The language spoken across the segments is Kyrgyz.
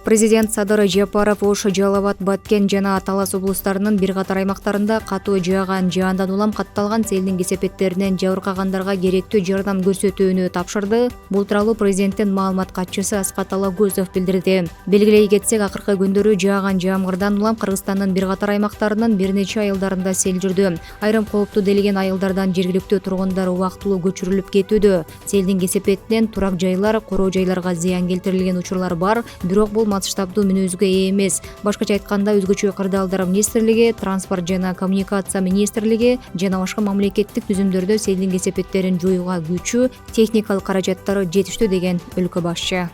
Президент Садыр Жапаров Ош, Жалал Абад, Баткен жана Талас облустарынын бир катар аймактарында катуу жааган жаандан улам катталган селдин кесепеттеринен жабыркагандарга керектүү жардам көрсөтүүнү тапшырды. Бул тууралуу президенттин маалымат катчысы Аскат Алагөзов билдирди. Белгилей кетсек, акыркы күндөрү жааган жаамырдан улам Кыргызстандын бир катар аймактарынын бир нече айылдарында сел жүрдү. Айрым кооптуу делеген айылдардан жергиликтүү тургундар убактылуу көчүрүлүп кетүүдө. Селдин кесепетинен турак жайлар, короо жайларга зыян келтирилген учурлар бар, бирок бул масштабдуу мүнөзгө ээ эмес. Башкача айтканда, өзгөчө кырдаалдар министрлиги, транспорт жана коммуникация министрлиги жана башка мамлекеттик түзүмдөрдө селдин кесепеттерин жоюуга күчү, техникалык каражаттары жетиштүү деген өлкө башчы.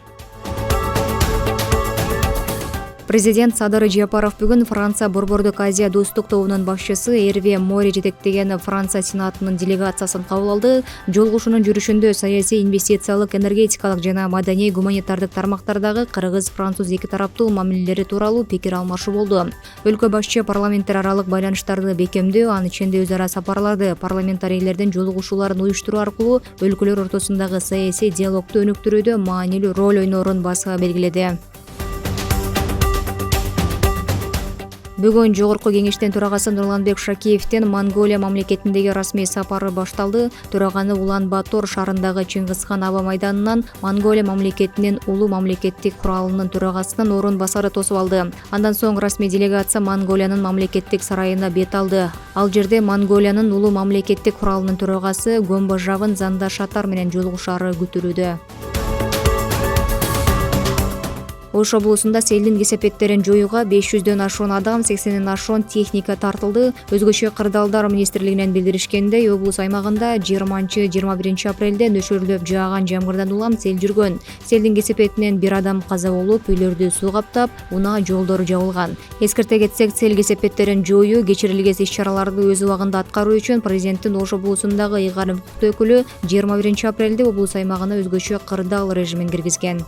Президент Садыр Жапаров бүгүн Франция Борбордук Азия достук тобунун башчысы Эрве Мори жетектеген Франция Сенатынын делегациясын кабыл алды. Жолугушуунун жүрүшүндө саясий, инвестициялык, энергетикалык жана маданий гуманитардык тармактардагы кыргыз-француз эки тараптуу мамилелери тууралуу пикир алмашуу болду. Өлкө башчы парламенттер аралык байланыштарды бекемдөө, анын ичинде өз ара сапарларды, парламентарийлердин жолугушууларын уюштуруу аркылуу өлкөлөр ортосундагы саясий диалогду өнүктүрүүдө маанилүү роль ойноорун баса белгиледи. Бүгүн Жогорку кеңештин төрагасы Нурланбек Шакиевдин Монголия мамлекетиндеги расмий сапары башталды. Төраганы Улан-Батор шаарындагы Чыңгызхан аба майданынан Монголия мамлекетинин улуу мамлекеттик куралынын төрагасынын орун басары тосуп алды. Андан соң расмий делегация Монголиянын мамлекеттик сарайына бет алды. Ал жерде Монголиянын улуу мамлекеттик куралынын төрагасы Гомбожавын Занда Шатар менен жолугушаары күтүлүүдө. Ош облусунда селдин кесепеттерин жоюуга 500дөн ашуун адам, 80ден ашуун техника тартылды. Өзгөчө кырдаалдар министрлигинен билдиришкендей, облус аймагында 20-21 апрелде нөшөрлөп жааган жамгырдан улам сел жүргөн. Селдин кесепетинен бир адам каза болуп, үйлөрдү суу каптап, унаа жолдор жабылган. Эскерте кетсек, сел кесепеттерин жоюу, кечирилгес иш-чараларды өз убагында аткаруу үчүн президенттин Ош облусундагы ыйгарым укуктуу өкүлү 21 апрелде облус аймагына өзгөчө кырдаал режимин киргизген.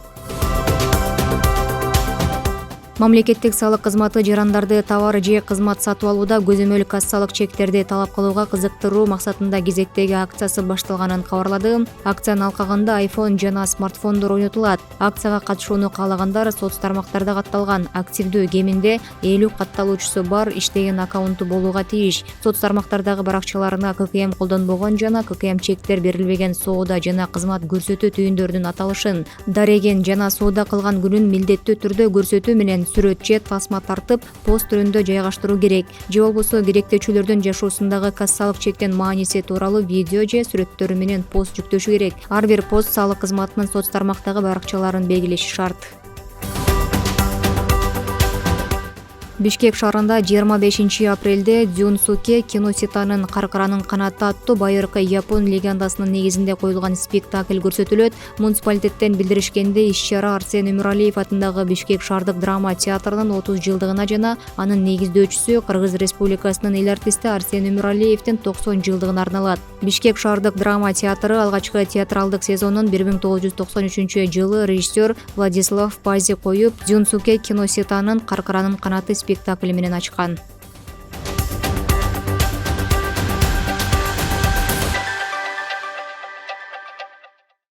Мамлекеттик салык кызматы жарандарды товар же кызмат сатып алууда көзөмөл кассалык чектерди талап кылууга кызыктыруу максатында кезектеги акциясы башталганын кабарлады. Акциянын алкагында iPhone жана смартфондор ойнотулат. Акцияга катышууну каалагандар соц тармактарда катталган активдүү кеминде 50 катталуучусу бар иштеген аккаунту болууга тийиш. Соц тармактардагы баракчаларына ККМ колдонбогон жана ККМ чектер берилбеген соода жана кызмат көрсөтүү түйүндөрүнүн аталышын, дареген жана соода кылган күнүн милдеттүү түрдө көрсөтүү менен сүрөт же тасма тартып пост түрүндө жайгаштыруу керек. Же болбосо керектөөчүлөрдүн жашоосундагы кассалык чектин мааниси тууралуу видео же сүрөттөрү менен пост жүктөшү керек. Ар бир пост салык кызматынын соц тармактагы баракчаларын белгилеши шарт. Бишкек шаарында 25 апрелде Дзюнсуке Киноситанын Каркаранын канаты аттуу байыркы Япон легендасынын негизинде коюлган спектакль көрсөтүлөт. Муниципалитеттен билдиришкенде, иш-чара Арсен Өмүралиев атындагы Бишкек шаардык драма театрынын 30 жылдыгына жана анын негиздөөчүсү Кыргыз Республикасынын эл артисти Арсен Өмүралиевдин 90 жылдыгына арналат. Бишкек шаардык драма театры алгачкы театралдык сезонун 1993 жылы режиссер Владислав Пази коюп, Дзюнсуке Киноситанын Каркаранын канаты спектакли менен ачкан.